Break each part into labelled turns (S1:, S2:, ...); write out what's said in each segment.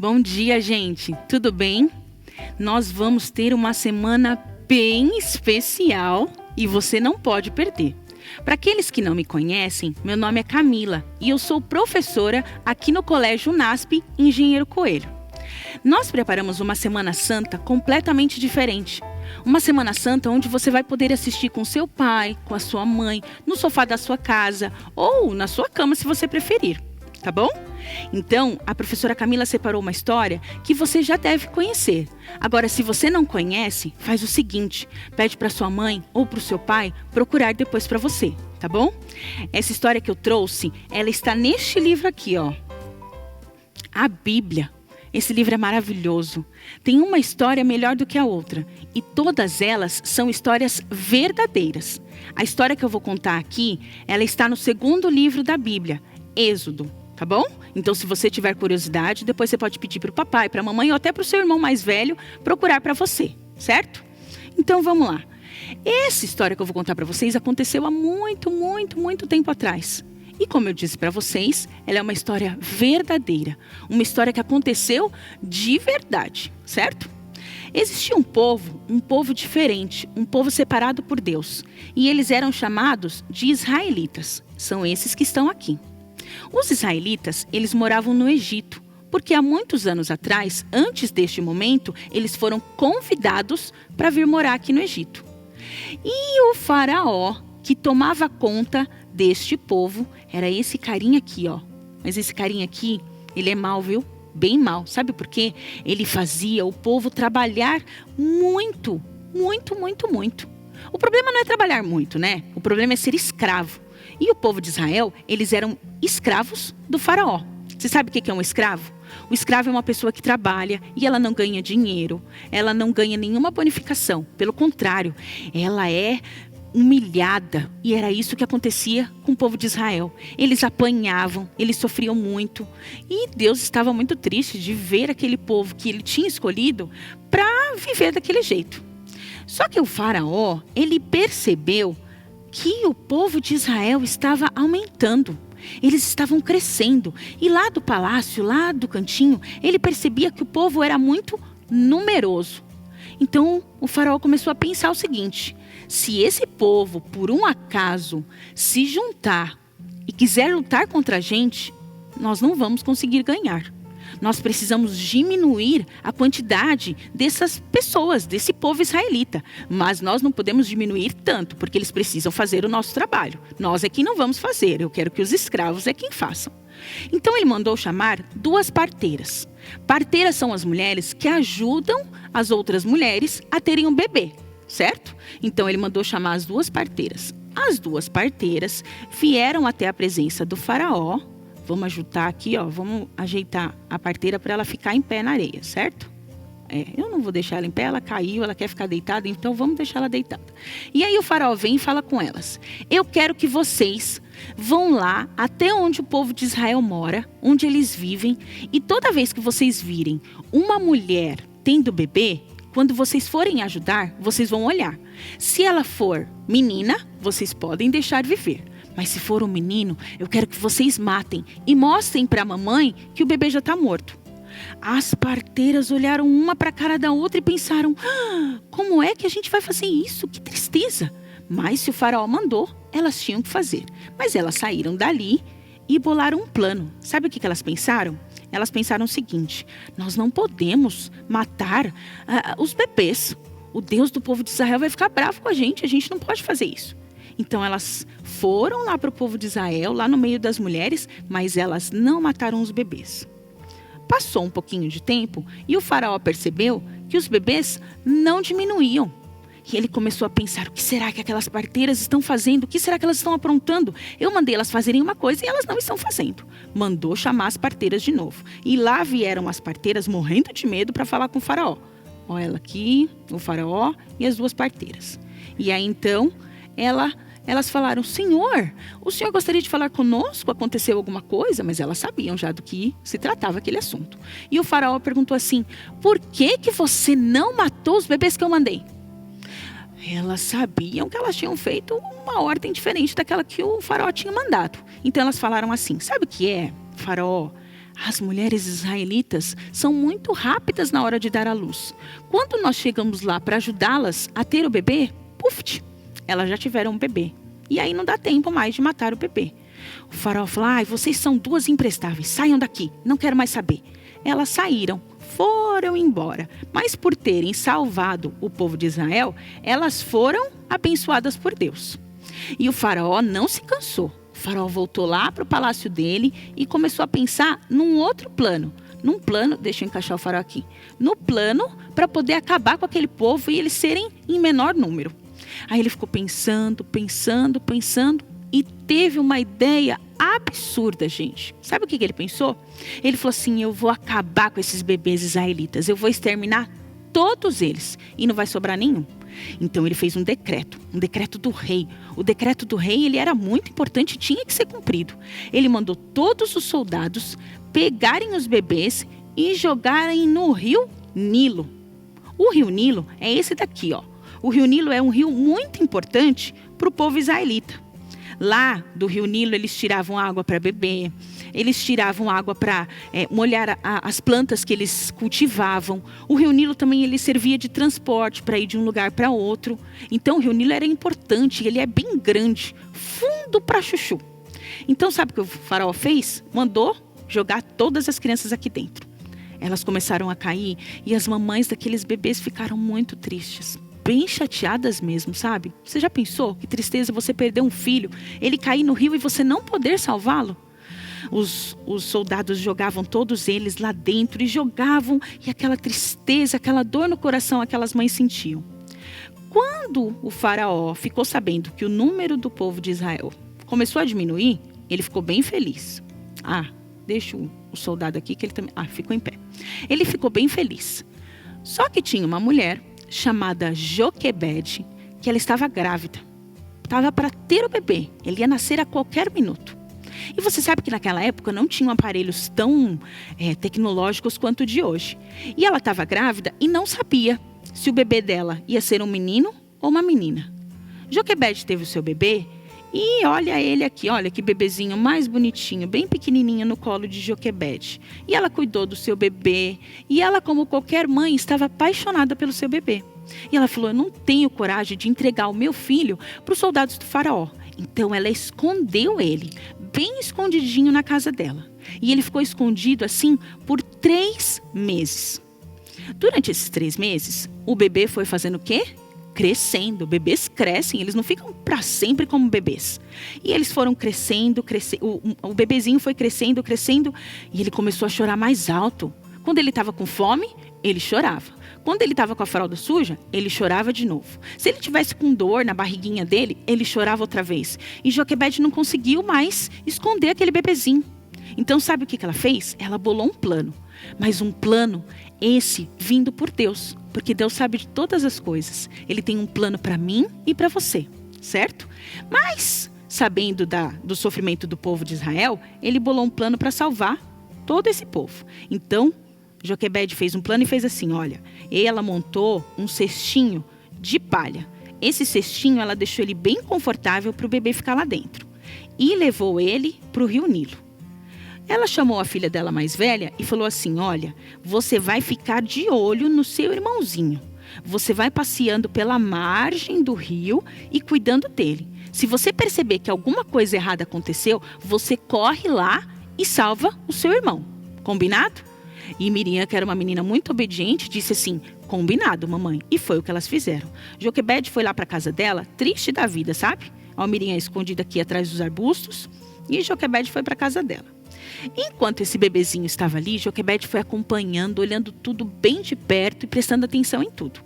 S1: Bom dia, gente. Tudo bem? Nós vamos ter uma semana bem especial e você não pode perder. Para aqueles que não me conhecem, meu nome é Camila e eu sou professora aqui no Colégio UNASP Engenheiro Coelho. Nós preparamos uma Semana Santa completamente diferente. Uma Semana Santa onde você vai poder assistir com seu pai, com a sua mãe, no sofá da sua casa ou na sua cama se você preferir, tá bom? Então, a professora Camila separou uma história que você já deve conhecer. Agora, se você não conhece, faz o seguinte, pede para sua mãe ou para o seu pai procurar depois para você, tá bom? Essa história que eu trouxe, ela está neste livro aqui, ó. A Bíblia. Esse livro é maravilhoso. Tem uma história melhor do que a outra. E todas elas são histórias verdadeiras. A história que eu vou contar aqui, ela está no segundo livro da Bíblia, Êxodo, tá bom? Então, se você tiver curiosidade, depois você pode pedir para o papai, para a mamãe ou até para o seu irmão mais velho procurar para você, certo? Então, vamos lá. Essa história que eu vou contar para vocês aconteceu há muito tempo atrás. E como eu disse para vocês, ela é uma história verdadeira. Uma história que aconteceu de verdade, certo? Existia um povo diferente, um povo separado por Deus. E eles eram chamados de israelitas. São esses que estão aqui. Os israelitas, eles moravam no Egito. Porque há muitos anos atrás, antes deste momento, eles foram convidados para vir morar aqui no Egito. E o faraó, que tomava conta deste povo, era esse carinha aqui, ó. Mas esse carinha aqui, ele é mau, viu? Bem mau. Sabe por quê? Ele fazia o povo trabalhar muito. O problema não é trabalhar muito, né? O problema é ser escravo. E o povo de Israel, eles eram escravos do faraó. Você sabe o que é um escravo? O escravo é uma pessoa que trabalha e ela não ganha dinheiro. Ela não ganha nenhuma bonificação. Pelo contrário, ela é humilhada, e era isso que acontecia com o povo de Israel. Eles apanhavam, eles sofriam muito, e Deus estava muito triste de ver aquele povo que ele tinha escolhido para viver daquele jeito. Só que o faraó, ele percebeu que o povo de Israel estava aumentando. Eles estavam crescendo, e lá do palácio, lá do cantinho, ele percebia que o povo era muito numeroso. Então o faraó começou a pensar o seguinte: se esse povo, por um acaso, se juntar e quiser lutar contra a gente, nós não vamos conseguir ganhar. Nós precisamos diminuir a quantidade dessas pessoas, desse povo israelita. Mas nós não podemos diminuir tanto, porque eles precisam fazer o nosso trabalho. Nós é quem não vamos fazer, eu quero que os escravos é quem façam. Então ele mandou chamar 2 parteiras. Parteiras são as mulheres que ajudam as outras mulheres a terem um bebê, certo? Então ele mandou chamar as 2 parteiras. As 2 parteiras vieram até a presença do faraó. Vamos ajeitar aqui, ó. Vamos ajeitar a parteira para ela ficar em pé na areia, certo? Eu não vou deixar ela em pé, ela caiu, ela quer ficar deitada, então vamos deixar ela deitada. E aí o faraó vem e fala com elas: eu quero que vocês vão lá até onde o povo de Israel mora, onde eles vivem, e toda vez que vocês virem uma mulher tendo bebê, quando vocês forem ajudar, vocês vão olhar. Se ela for menina, vocês podem deixar viver. Mas se for um menino, eu quero que vocês matem e mostrem para a mamãe que o bebê já está morto. As parteiras olharam uma para a cara da outra e pensaram: como é que a gente vai fazer isso? Que tristeza! Mas se o faraó mandou, elas tinham que fazer. Mas elas saíram dali e bolaram um plano. Sabe o que elas pensaram? Elas pensaram o seguinte: nós não podemos matar os bebês. O Deus do povo de Israel vai ficar bravo com a gente não pode fazer isso. Então elas foram lá para o povo de Israel, lá no meio das mulheres, mas elas não mataram os bebês. Passou um pouquinho de tempo e o faraó percebeu que os bebês não diminuíam. E ele começou a pensar: o que será que aquelas parteiras estão fazendo? O que será que elas estão aprontando? Eu mandei elas fazerem uma coisa e elas não estão fazendo. Mandou chamar as parteiras de novo. E lá vieram as parteiras morrendo de medo para falar com o faraó. Olha ela aqui, o faraó e as 2 parteiras. E aí então elas falaram: Senhor, o senhor gostaria de falar conosco? Aconteceu alguma coisa? Mas elas sabiam já do que se tratava aquele assunto. E o faraó perguntou assim: por que você não matou os bebês que eu mandei? Elas sabiam que elas tinham feito uma ordem diferente daquela que o faraó tinha mandado. Então elas falaram assim: sabe o que é, faraó? as mulheres israelitas são muito rápidas na hora de dar à luz. Quando nós chegamos lá para ajudá-las a ter o bebê, puf, elas já tiveram um bebê. E aí não dá tempo mais de matar o bebê. O faraó falou, vocês são duas imprestáveis, saiam daqui, não quero mais saber. Elas saíram, foram embora. Mas por terem salvado o povo de Israel, elas foram abençoadas por Deus. E o faraó não se cansou. O faraó voltou lá para o palácio dele e começou a pensar num outro plano. Num plano, deixa eu encaixar o faraó aqui. No plano para poder acabar com aquele povo e eles serem em menor número. Aí ele ficou pensando e teve uma ideia absurda, gente. Sabe o que ele pensou? Ele falou assim, eu vou acabar com esses bebês israelitas, eu vou exterminar todos eles e não vai sobrar nenhum. Então ele fez um decreto do rei. O decreto do rei, ele era muito importante e tinha que ser cumprido. Ele mandou todos os soldados pegarem os bebês e jogarem no rio Nilo. O rio Nilo é esse daqui, ó. O rio Nilo é um rio muito importante para o povo israelita. Lá do rio Nilo eles tiravam água para beber, eles tiravam água para molhar as plantas que eles cultivavam. O rio Nilo também ele servia de transporte para ir de um lugar para outro. Então o rio Nilo era importante, ele é bem grande, fundo para chuchu. Então sabe o que o faraó fez? Mandou jogar todas as crianças aqui dentro. Elas começaram a cair e as mamães daqueles bebês ficaram muito tristes. Bem chateadas mesmo, sabe? Você já pensou que tristeza você perder um filho, ele cair no rio e você não poder salvá-lo? Os soldados jogavam todos eles lá dentro e jogavam, e aquela tristeza, aquela dor no coração aquelas mães sentiam. Quando o faraó ficou sabendo que o número do povo de Israel começou a diminuir, ele ficou bem feliz. Deixa o soldado aqui que ele também... ficou em pé. Ele ficou bem feliz. Só que tinha uma mulher chamada Joquebede, que ela estava grávida. Estava para ter o bebê. Ele ia nascer a qualquer minuto. E você sabe que naquela época não tinham aparelhos tão tecnológicos quanto o de hoje. E ela estava grávida e não sabia se o bebê dela ia ser um menino ou uma menina. Joquebede teve o seu bebê e olha ele aqui, olha que bebezinho mais bonitinho, bem pequenininho no colo de Joquebede. E ela cuidou do seu bebê e ela, como qualquer mãe, estava apaixonada pelo seu bebê. E ela falou, eu não tenho coragem de entregar o meu filho para os soldados do faraó. Então ela escondeu ele, bem escondidinho na casa dela. E ele ficou escondido assim por 3 meses. Durante esses 3 meses, o bebê foi fazendo o quê? Crescendo. Bebês crescem, eles não ficam para sempre como bebês. E eles foram crescendo, o bebezinho foi crescendo e ele começou a chorar mais alto. Quando ele estava com fome, ele chorava. Quando ele estava com a fralda suja, ele chorava de novo. Se ele tivesse com dor na barriguinha dele, ele chorava outra vez. E Joquebede não conseguiu mais esconder aquele bebezinho. Então sabe o que ela fez? Ela bolou um plano. Mas um plano, esse vindo por Deus. Porque Deus sabe de todas as coisas. Ele tem um plano para mim e para você, certo? Mas, sabendo do sofrimento do povo de Israel, ele bolou um plano para salvar todo esse povo. Então, Joquebede fez um plano e fez assim, olha, ela montou um cestinho de palha. Esse cestinho, ela deixou ele bem confortável para o bebê ficar lá dentro. E levou ele para o rio Nilo. Ela chamou a filha dela mais velha e falou assim, olha, você vai ficar de olho no seu irmãozinho. Você vai passeando pela margem do rio e cuidando dele. Se você perceber que alguma coisa errada aconteceu, você corre lá e salva o seu irmão. Combinado? E Miriam, que era uma menina muito obediente, disse assim, combinado, mamãe. E foi o que elas fizeram. Joquebede foi lá para casa dela, triste da vida, sabe? A Miriam escondida aqui atrás dos arbustos. E Joquebede foi para casa dela. Enquanto esse bebezinho estava ali, Joquebede foi acompanhando, olhando tudo bem de perto e prestando atenção em tudo.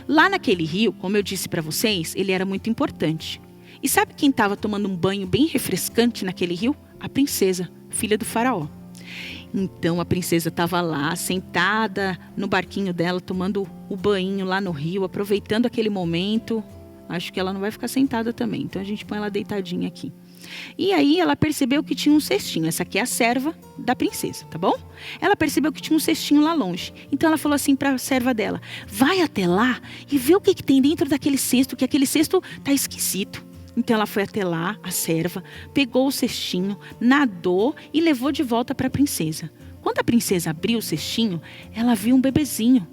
S1: Lá naquele rio, como eu disse para vocês, ele era muito importante. E sabe quem estava tomando um banho bem refrescante naquele rio? A princesa, filha do faraó. Então a princesa estava lá, sentada no barquinho dela, tomando o banho lá no rio, aproveitando aquele momento. Acho que ela não vai ficar sentada também, então a gente põe ela deitadinha aqui. E aí ela percebeu que tinha um cestinho. Essa aqui é a serva da princesa, tá bom? Ela percebeu que tinha um cestinho lá longe. Então ela falou assim para a serva dela, vai até lá e vê o que tem dentro daquele cesto, que aquele cesto tá esquisito. Então ela foi até lá, a serva, pegou o cestinho, nadou e levou de volta para a princesa. Quando a princesa abriu o cestinho, ela viu um bebezinho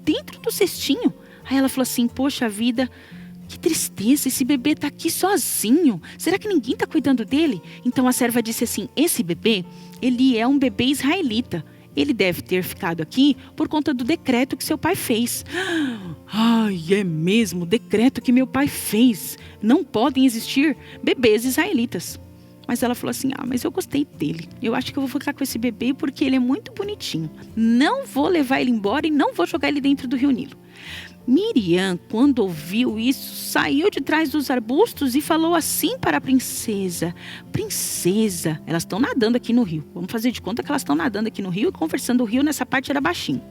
S1: dentro do cestinho. Aí ela falou assim, poxa vida, que tristeza, esse bebê tá aqui sozinho. Será que ninguém tá cuidando dele? Então a serva disse assim, esse bebê, ele é um bebê israelita. Ele deve ter ficado aqui por conta do decreto que seu pai fez. Ai, é mesmo, o decreto que meu pai fez. Não podem existir bebês israelitas. Mas ela falou assim, mas eu gostei dele. Eu acho que eu vou ficar com esse bebê porque ele é muito bonitinho. Não vou levar ele embora e não vou jogar ele dentro do Rio Nilo. Miriam, quando ouviu isso, saiu de trás dos arbustos e falou assim para a princesa. Princesa, elas estão nadando aqui no rio. Vamos fazer de conta que elas estão nadando aqui no rio e conversando. O rio nessa parte era baixinho.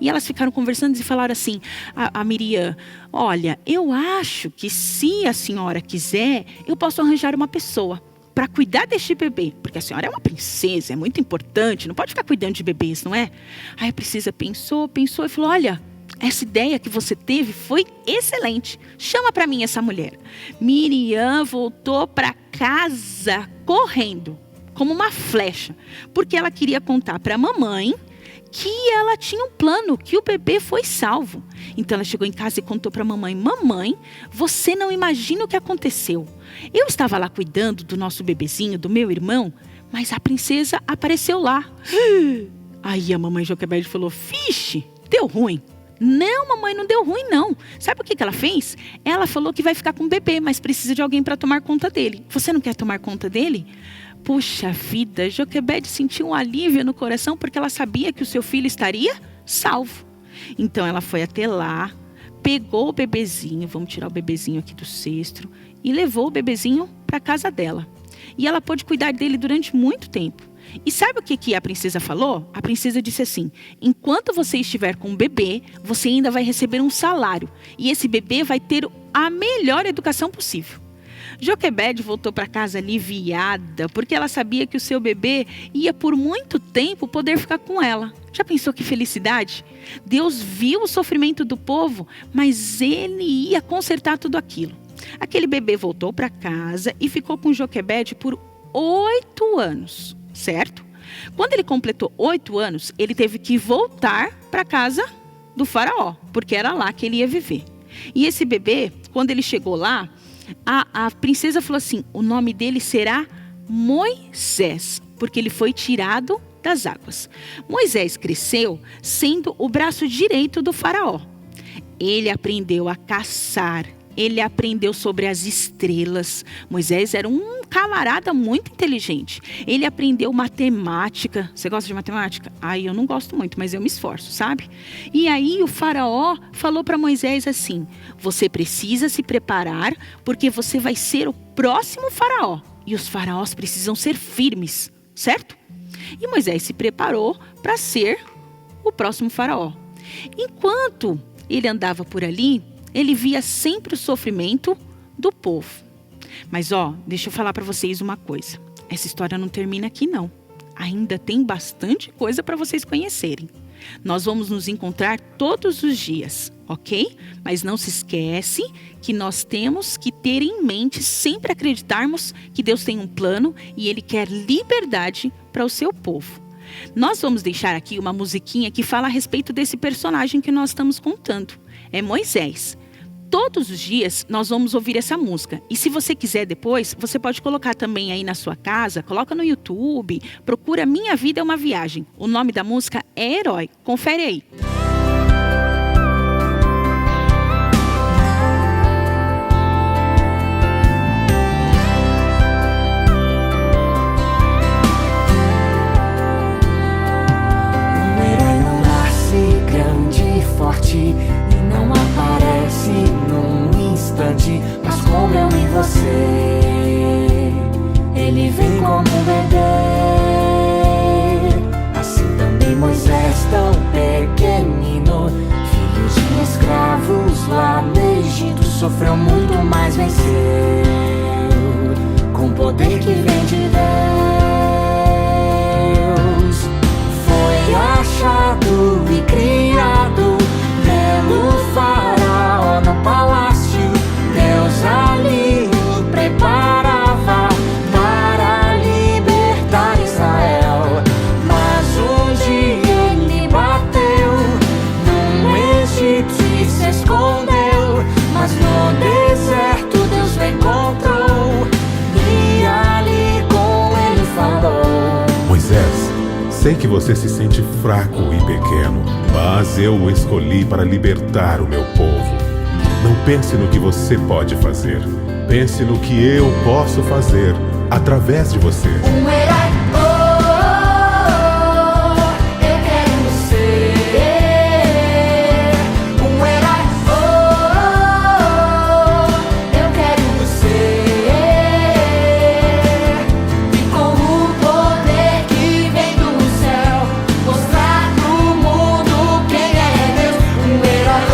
S1: E elas ficaram conversando e falaram assim, a Miriam, olha, eu acho que se a senhora quiser, eu posso arranjar uma pessoa para cuidar deste bebê, porque a senhora é uma princesa, é muito importante, não pode ficar cuidando de bebês, não é? Aí a princesa pensou e falou, olha, essa ideia que você teve foi excelente, chama para mim essa mulher. Miriam voltou para casa correndo, como uma flecha, porque ela queria contar para a mamãe que ela tinha um plano, que o bebê foi salvo. Então ela chegou em casa e contou para a mamãe, mamãe, você não imagina o que aconteceu. Eu estava lá cuidando do nosso bebezinho, do meu irmão, mas a princesa apareceu lá. Aí a mamãe Joquebede falou, vixe, deu ruim. Não, mamãe, não deu ruim não. Sabe o que ela fez? Ela falou que vai ficar com o bebê, mas precisa de alguém para tomar conta dele. Você não quer tomar conta dele? Puxa vida, Joquebede sentiu um alívio no coração porque ela sabia que o seu filho estaria salvo. Então ela foi até lá, pegou o bebezinho, vamos tirar o bebezinho aqui do cesto, e levou o bebezinho para a casa dela. E ela pôde cuidar dele durante muito tempo. E sabe o que a princesa falou? A princesa disse assim, enquanto você estiver com o bebê, você ainda vai receber um salário. E esse bebê vai ter a melhor educação possível. Joquebede voltou para casa aliviada, porque ela sabia que o seu bebê ia por muito tempo poder ficar com ela. Já pensou que felicidade? Deus viu o sofrimento do povo, mas ele ia consertar tudo aquilo. Aquele bebê voltou para casa e ficou com Joquebede por 8 anos, certo? Quando ele completou 8 anos, ele teve que voltar para casa do faraó, porque era lá que ele ia viver. E esse bebê, quando ele chegou lá, a princesa falou assim, o nome dele será Moisés, porque ele foi tirado das águas. Moisés cresceu sendo o braço direito do faraó. Ele aprendeu a caçar, ele aprendeu sobre as estrelas. Moisés era um camarada muito inteligente. Ele aprendeu matemática. Você gosta de matemática? Eu não gosto muito, mas eu me esforço, sabe? E aí o faraó falou para Moisés assim, você precisa se preparar porque você vai ser o próximo faraó. E os faraós precisam ser firmes, certo? E Moisés se preparou para ser o próximo faraó. Enquanto ele andava por ali, ele via sempre o sofrimento do povo. Mas deixa eu falar para vocês uma coisa. Essa história não termina aqui não. Ainda tem bastante coisa para vocês conhecerem. Nós vamos nos encontrar todos os dias, ok? Mas não se esquece que nós temos que ter em mente, sempre acreditarmos que Deus tem um plano e Ele quer liberdade para o seu povo. Nós vamos deixar aqui uma musiquinha que fala a respeito desse personagem que nós estamos contando. É Moisés. Todos os dias nós vamos ouvir essa música. E se você quiser depois, você pode colocar também aí na sua casa, coloca no YouTube, procura Minha Vida é uma Viagem. O nome da música é Herói. Confere aí.
S2: Um herói não nasce grande e forte e não aparece num instante, mas como eu e você, ele vem como um bebê. Assim também Moisés, tão pequenino, filho de escravos lá no Egito, sofreu muito, mas venceu, com poder que vem de Deus. Foi achado e criado pelo faraó no palácio. Deus ali o preparava para libertar Israel.
S3: você se sente fraco e pequeno, mas eu o escolhi para libertar o meu povo. Não pense no que você pode fazer. Pense no que eu posso fazer através de você.
S2: Um herói, eu quero ser. Um herói, eu quero ser. E com o poder que vem do céu, mostrar pro mundo quem é Deus. Um herói,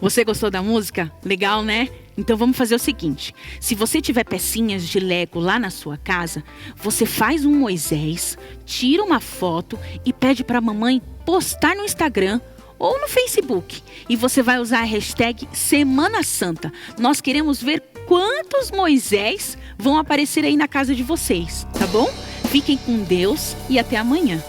S1: Você gostou da música? Legal, né? Então vamos fazer o seguinte. Se você tiver pecinhas de Lego lá na sua casa, você faz um Moisés, tira uma foto e pede para a mamãe postar no Instagram ou no Facebook. E você vai usar a hashtag Semana Santa. Nós queremos ver quantos Moisés vão aparecer aí na casa de vocês, tá bom? Fiquem com Deus e até amanhã.